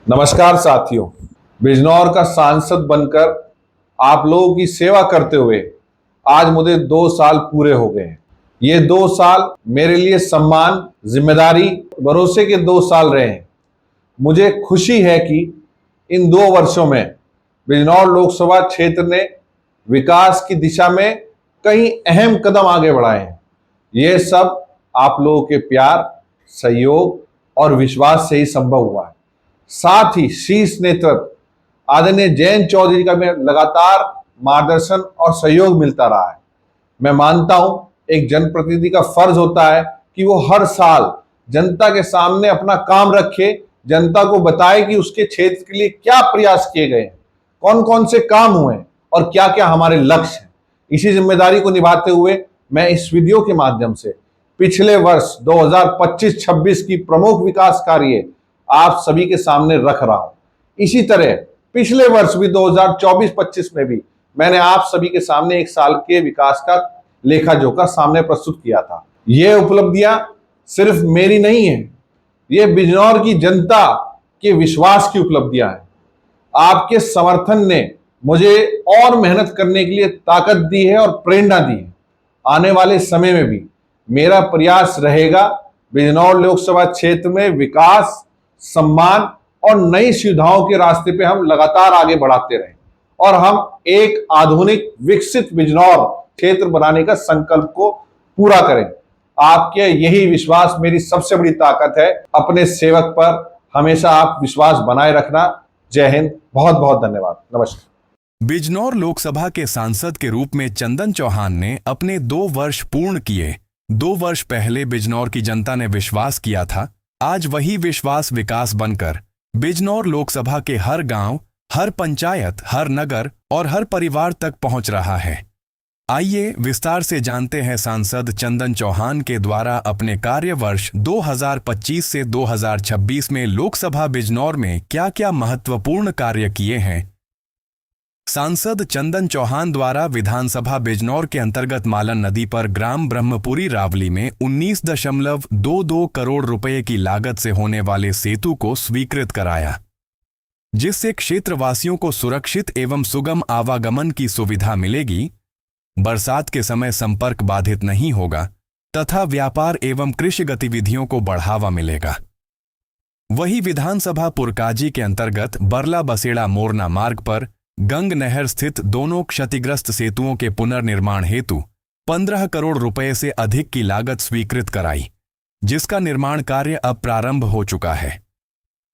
नमस्कार साथियों। बिजनौर का सांसद बनकर आप लोगों की सेवा करते हुए आज मुझे 2 साल पूरे हो गए हैं। ये 2 साल मेरे लिए सम्मान, जिम्मेदारी, भरोसे के 2 साल रहे हैं। मुझे खुशी है कि इन 2 वर्षों में बिजनौर लोकसभा क्षेत्र ने विकास की दिशा में कई अहम कदम आगे बढ़ाए हैं। ये सब आप लोगों के प्यार, सहयोग और विश्वास से ही संभव हुआ है। साथ ही शीर्ष नेतृत्व आदरणीय जयंत चौधरी का मैं लगातार मार्गदर्शन और सहयोग मिलता रहा है। मैं मानता हूं एक जनप्रतिनिधि का फर्ज होता है कि वो हर साल जनता के सामने अपना काम रखे, जनता को बताए कि उसके क्षेत्र के लिए क्या प्रयास किए गए हैं, कौन कौन से काम हुए हैं और क्या क्या हमारे लक्ष्य हैं। इसी जिम्मेदारी को निभाते हुए मैं इस वीडियो के माध्यम से पिछले वर्ष 2025-26 की प्रमुख विकास कार्य आप सभी के सामने रख रहा हूं। इसी तरह पिछले वर्ष भी 2024-25 में भी मैंने आप सभी के सामने एक साल के विकास का लेखा जोखा सामने प्रस्तुत किया था। ये उपलब्धियां सिर्फ मेरी नहीं है, ये बिजनौर की जनता के विश्वास की उपलब्धियां हैं। आपके समर्थन ने मुझे और मेहनत करने के लिए ताकत दी है और प्रेरणा दी है। आने वाले समय में भी मेरा प्रयास रहेगा बिजनौर लोकसभा क्षेत्र में विकास, सम्मान और नई सुविधाओं के रास्ते पे हम लगातार आगे बढ़ाते रहें और हम एक आधुनिक विकसित बिजनौर क्षेत्र बनाने का संकल्प को पूरा करें। आपके यही विश्वास मेरी सबसे बड़ी ताकत है। अपने सेवक पर हमेशा आप विश्वास बनाए रखना। जय हिंद, बहुत बहुत धन्यवाद, नमस्कार। बिजनौर लोकसभा के सांसद के रूप में चंदन चौहान ने अपने 2 वर्ष पूर्ण किए। 2 वर्ष पहले बिजनौर की जनता ने विश्वास किया था, आज वही विश्वास विकास बनकर बिजनौर लोकसभा के हर गांव, हर पंचायत, हर नगर और हर परिवार तक पहुंच रहा है। आइए विस्तार से जानते हैं सांसद चंदन चौहान के द्वारा अपने कार्यवर्ष 2025 से 2026 में लोकसभा बिजनौर में क्या-क्या महत्वपूर्ण कार्य किए हैं। सांसद चंदन चौहान द्वारा विधानसभा बिजनौर के अंतर्गत मालन नदी पर ग्राम ब्रह्मपुरी रावली में 19.22 करोड़ रुपए की लागत से होने वाले सेतु को स्वीकृत कराया, जिससे क्षेत्रवासियों को सुरक्षित एवं सुगम आवागमन की सुविधा मिलेगी, बरसात के समय संपर्क बाधित नहीं होगा तथा व्यापार एवं कृषि गतिविधियों को बढ़ावा मिलेगा। वही विधानसभा पुरकाजी के अंतर्गत बरला बसेड़ा मोरना मार्ग पर गंग नहर स्थित दोनों क्षतिग्रस्त सेतुओं के पुनर्निर्माण हेतु 15 करोड़ रुपए से अधिक की लागत स्वीकृत कराई, जिसका निर्माण कार्य अब प्रारंभ हो चुका है।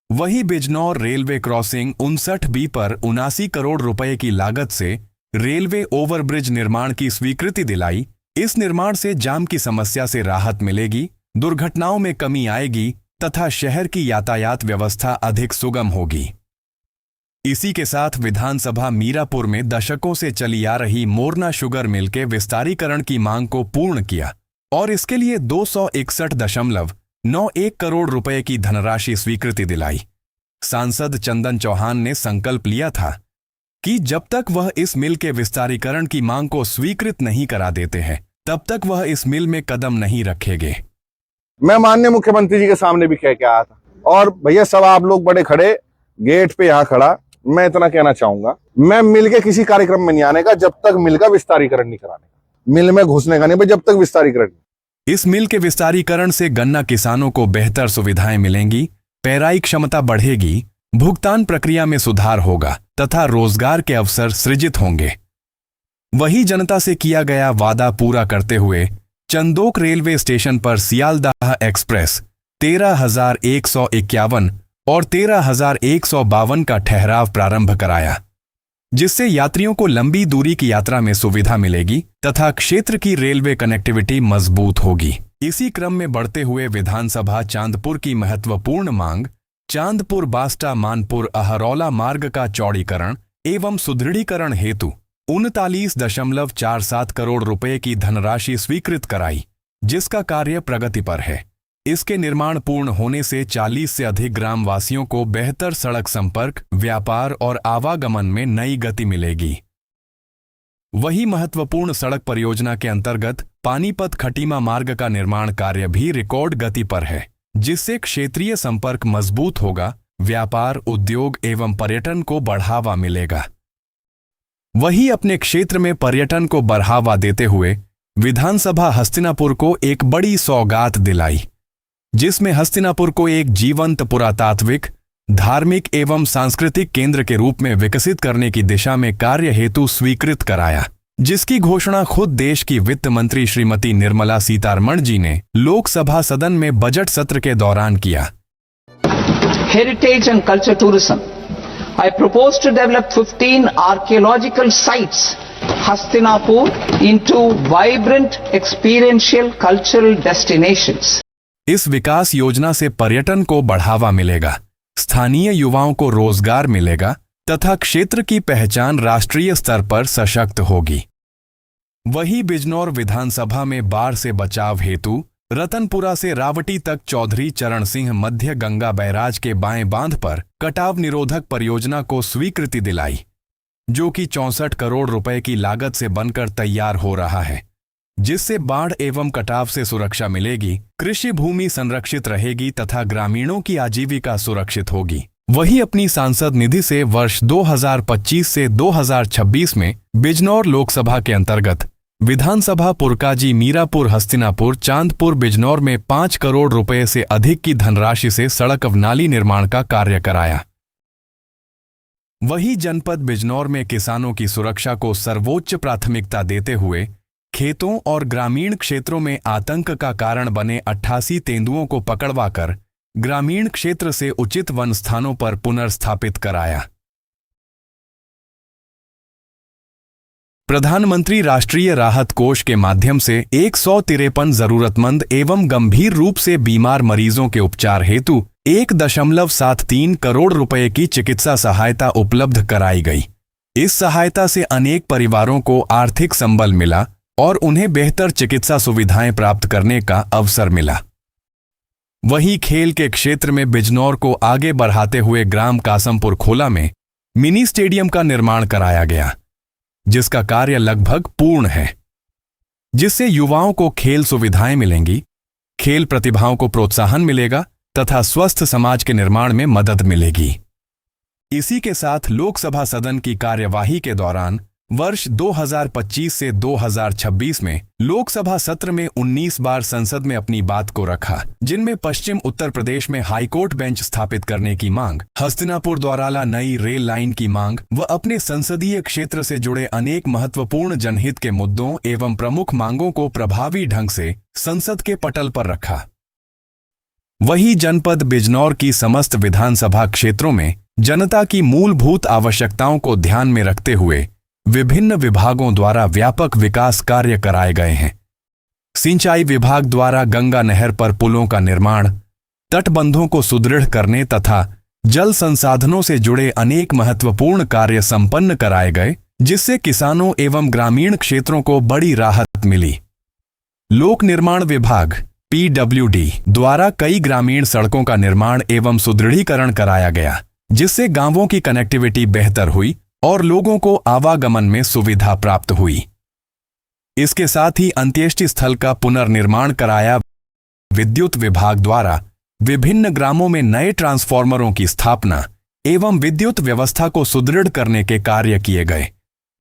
वही बिजनौर रेलवे क्रॉसिंग 59B पर 79 करोड़ रुपए की लागत से रेलवे ओवरब्रिज निर्माण की स्वीकृति दिलाई। इस निर्माण से जाम की समस्या से राहत मिलेगी, दुर्घटनाओं में कमी आएगी तथा शहर की यातायात व्यवस्था अधिक सुगम होगी। इसी के साथ विधानसभा मीरापुर में दशकों से चली आ रही मोरना शुगर मिल के विस्तारीकरण की मांग को पूर्ण किया और इसके लिए 261.91 करोड़ रुपए की धनराशि स्वीकृति दिलाई। सांसद चंदन चौहान ने संकल्प लिया था कि जब तक वह इस मिल के विस्तारीकरण की मांग को स्वीकृत नहीं करा देते हैं, तब तक वह इस मिल में कदम नहीं रखेंगे। मैं माननीय मुख्यमंत्री जी के सामने भी कह के आया था और भैया सब आप लोग बड़े खड़े गेट पे यहाँ खड़ा, मैं इतना कहना चाहूंगा, मैं मिल के किसी कार्यक्रम में नहीं आने का जब तक मिल का विस्तारीकरण नहीं कराने का। मिल में घुसने का नहीं भाई जब तक विस्तारीकरण। इस मिल के विस्तारीकरण से गन्ना किसानों को बेहतर सुविधाएं मिलेंगी, पेराई क्षमता बढ़ेगी, भुगतान प्रक्रिया में सुधार होगा तथा रोजगार के अवसर सृजित होंगे। वही जनता से किया गया वादा पूरा करते हुए चंदोक रेलवे स्टेशन पर सियालदाह एक्सप्रेस 13,151 और 13,152 का ठहराव प्रारंभ कराया, जिससे यात्रियों को लंबी दूरी की यात्रा में सुविधा मिलेगी तथा क्षेत्र की रेलवे कनेक्टिविटी मजबूत होगी। इसी क्रम में बढ़ते हुए विधानसभा चांदपुर की महत्वपूर्ण मांग चांदपुर बास्टा मानपुर अहरौला मार्ग का चौड़ीकरण एवं सुदृढ़ीकरण हेतु 39.47 करोड़ रुपए की धनराशि स्वीकृत कराई, जिसका कार्य प्रगति पर है। इसके निर्माण पूर्ण होने से 40 से अधिक ग्रामवासियों को बेहतर सड़क संपर्क, व्यापार और आवागमन में नई गति मिलेगी। वही महत्वपूर्ण सड़क परियोजना के अंतर्गत पानीपत खटीमा मार्ग का निर्माण कार्य भी रिकॉर्ड गति पर है, जिससे क्षेत्रीय संपर्क मजबूत होगा व्यापार, उद्योग एवं पर्यटन को बढ़ावा मिलेगा। वहीं अपने क्षेत्र में पर्यटन को बढ़ावा देते हुए विधानसभा हस्तिनापुर को एक बड़ी सौगात दिलाई, जिसमें हस्तिनापुर को एक जीवंत पुरातात्विक, धार्मिक एवं सांस्कृतिक केंद्र के रूप में विकसित करने की दिशा में कार्य हेतु स्वीकृत कराया, जिसकी घोषणा खुद देश की वित्त मंत्री श्रीमती निर्मला सीतारमण जी ने लोकसभा सदन में बजट सत्र के दौरान किया। Heritage and culture tourism. I propose to develop 15 archaeological sites, Hastinapur, into vibrant experiential cultural destinations. इस विकास योजना से पर्यटन को बढ़ावा मिलेगा, स्थानीय युवाओं को रोजगार मिलेगा तथा क्षेत्र की पहचान राष्ट्रीय स्तर पर सशक्त होगी। वहीं बिजनौर विधानसभा में बाढ़ से बचाव हेतु रतनपुरा से रावटी तक चौधरी चरण सिंह मध्य गंगा बैराज के बाएं बांध पर कटाव निरोधक परियोजना को स्वीकृति दिलाई, जो कि 64 करोड़ रुपए की लागत से बनकर तैयार हो रहा है, जिससे बाढ़ एवं कटाव से सुरक्षा मिलेगी, कृषि भूमि संरक्षित रहेगी तथा ग्रामीणों की आजीविका सुरक्षित होगी। वहीं अपनी सांसद निधि से वर्ष 2025 से 2026 में बिजनौर लोकसभा के अंतर्गत विधानसभा पुरकाजी, मीरापुर, हस्तिनापुर, चांदपुर, बिजनौर में 5 करोड़ रुपए से अधिक की धनराशि से सड़क व नाली निर्माण का कार्य कराया। वहीं जनपद बिजनौर में किसानों की सुरक्षा को सर्वोच्च प्राथमिकता देते हुए खेतों और ग्रामीण क्षेत्रों में आतंक का कारण बने 88 तेंदुओं को पकड़वाकर ग्रामीण क्षेत्र से उचित वन स्थानों पर पुनर्स्थापित कराया। प्रधानमंत्री राष्ट्रीय राहत कोष के माध्यम से 153 जरूरतमंद एवं गंभीर रूप से बीमार मरीजों के उपचार हेतु 1.73 करोड़ रुपए की चिकित्सा सहायता उपलब्ध कराई गई। इस सहायता से अनेक परिवारों को आर्थिक संबल मिला और उन्हें बेहतर चिकित्सा सुविधाएं प्राप्त करने का अवसर मिला। वहीं खेल के क्षेत्र में बिजनौर को आगे बढ़ाते हुए ग्राम कासमपुर खोला में मिनी स्टेडियम का निर्माण कराया गया, जिसका कार्य लगभग पूर्ण है, जिससे युवाओं को खेल सुविधाएं मिलेंगी, खेल प्रतिभाओं को प्रोत्साहन मिलेगा तथा स्वस्थ समाज के निर्माण में मदद मिलेगी। इसी के साथ लोकसभा सदन की कार्यवाही के दौरान वर्ष 2025 से 2026 में लोकसभा सत्र में 19 बार संसद में अपनी बात को रखा, जिनमें पश्चिम उत्तर प्रदेश में हाईकोर्ट बेंच स्थापित करने की मांग, हस्तिनापुर द्वाराला नई रेल लाइन की मांग व अपने संसदीय क्षेत्र से जुड़े अनेक महत्वपूर्ण जनहित के मुद्दों एवं प्रमुख मांगों को प्रभावी ढंग से संसद के पटल पर रखा। वहीं जनपद बिजनौर की समस्त विधानसभा क्षेत्रों में जनता की मूलभूत आवश्यकताओं को ध्यान में रखते हुए विभिन्न विभागों द्वारा व्यापक विकास कार्य कराए गए हैं। सिंचाई विभाग द्वारा गंगा नहर पर पुलों का निर्माण, तटबंधों को सुदृढ़ करने तथा जल संसाधनों से जुड़े अनेक महत्वपूर्ण कार्य संपन्न कराए गए, जिससे किसानों एवं ग्रामीण क्षेत्रों को बड़ी राहत मिली। लोक निर्माण विभाग PWD द्वारा कई ग्रामीण सड़कों का निर्माण एवं सुदृढ़ीकरण कराया गया, जिससे गांवों की कनेक्टिविटी बेहतर हुई और लोगों को आवागमन में सुविधा प्राप्त हुई। इसके साथ ही अंत्येष्टि स्थल का पुनर्निर्माण कराया। विद्युत विभाग द्वारा विभिन्न ग्रामों में नए ट्रांसफार्मरों की स्थापना एवं विद्युत व्यवस्था को सुदृढ़ करने के कार्य किए गए,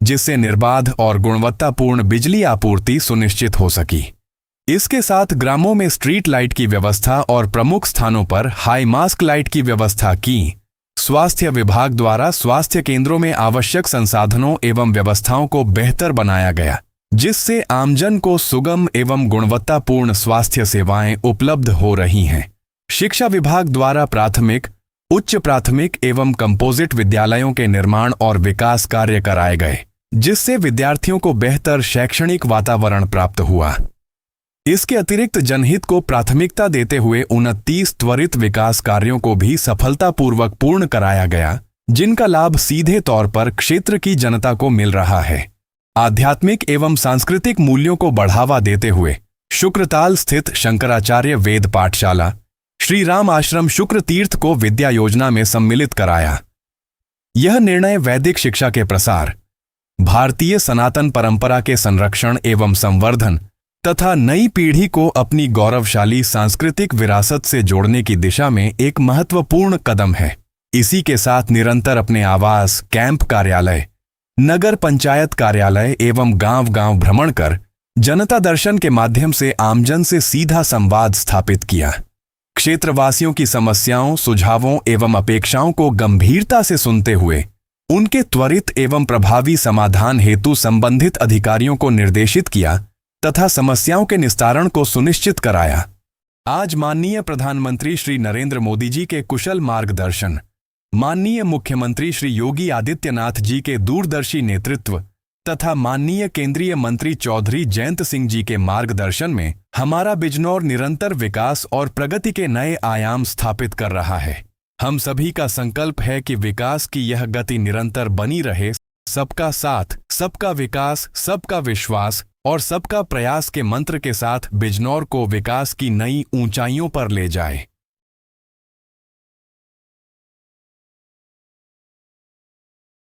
जिससे निर्बाध और गुणवत्तापूर्ण बिजली आपूर्ति सुनिश्चित हो सकी। इसके साथ ग्रामों में स्ट्रीट लाइट की व्यवस्था और प्रमुख स्थानों पर हाई मास्क लाइट की व्यवस्था की। स्वास्थ्य विभाग द्वारा स्वास्थ्य केंद्रों में आवश्यक संसाधनों एवं व्यवस्थाओं को बेहतर बनाया गया, जिससे आमजन को सुगम एवं गुणवत्तापूर्ण स्वास्थ्य सेवाएं उपलब्ध हो रही हैं। शिक्षा विभाग द्वारा प्राथमिक, उच्च प्राथमिक एवं कंपोजिट विद्यालयों के निर्माण और विकास कार्य कराए गए, जिससे विद्यार्थियों को बेहतर शैक्षणिक वातावरण प्राप्त हुआ। इसके अतिरिक्त जनहित को प्राथमिकता देते हुए 29 त्वरित विकास कार्यों को भी सफलतापूर्वक पूर्ण कराया गया, जिनका लाभ सीधे तौर पर क्षेत्र की जनता को मिल रहा है। आध्यात्मिक एवं सांस्कृतिक मूल्यों को बढ़ावा देते हुए शुक्रताल स्थित शंकराचार्य वेद पाठशाला, श्री राम आश्रम शुक्र तीर्थ को विद्या योजना में सम्मिलित कराया। यह निर्णय वैदिक शिक्षा के प्रसार, भारतीय सनातन परंपरा के संरक्षण एवं संवर्धन तथा नई पीढ़ी को अपनी गौरवशाली सांस्कृतिक विरासत से जोड़ने की दिशा में एक महत्वपूर्ण कदम है। इसी के साथ निरंतर अपने आवास, कैंप कार्यालय, नगर पंचायत कार्यालय एवं गांव-गांव भ्रमण कर जनता दर्शन के माध्यम से आमजन से सीधा संवाद स्थापित किया। क्षेत्रवासियों की समस्याओं, सुझावों एवं अपेक्षाओं को गंभीरता से सुनते हुए उनके त्वरित एवं प्रभावी समाधान हेतु संबंधित अधिकारियों को निर्देशित किया तथा समस्याओं के निस्तारण को सुनिश्चित कराया। आज माननीय प्रधानमंत्री श्री नरेंद्र मोदी जी के कुशल मार्गदर्शन, माननीय मुख्यमंत्री श्री योगी आदित्यनाथ जी के दूरदर्शी नेतृत्व तथा माननीय केंद्रीय मंत्री चौधरी जयंत सिंह जी के मार्गदर्शन में हमारा बिजनौर निरंतर विकास और प्रगति के नए आयाम स्थापित कर रहा है। हम सभी का संकल्प है कि विकास की यह गति निरंतर बनी रहे। सबका साथ, सबका विकास, सबका विश्वास और सबका प्रयास के मंत्र के साथ बिजनौर को विकास की नई ऊंचाइयों पर ले जाए।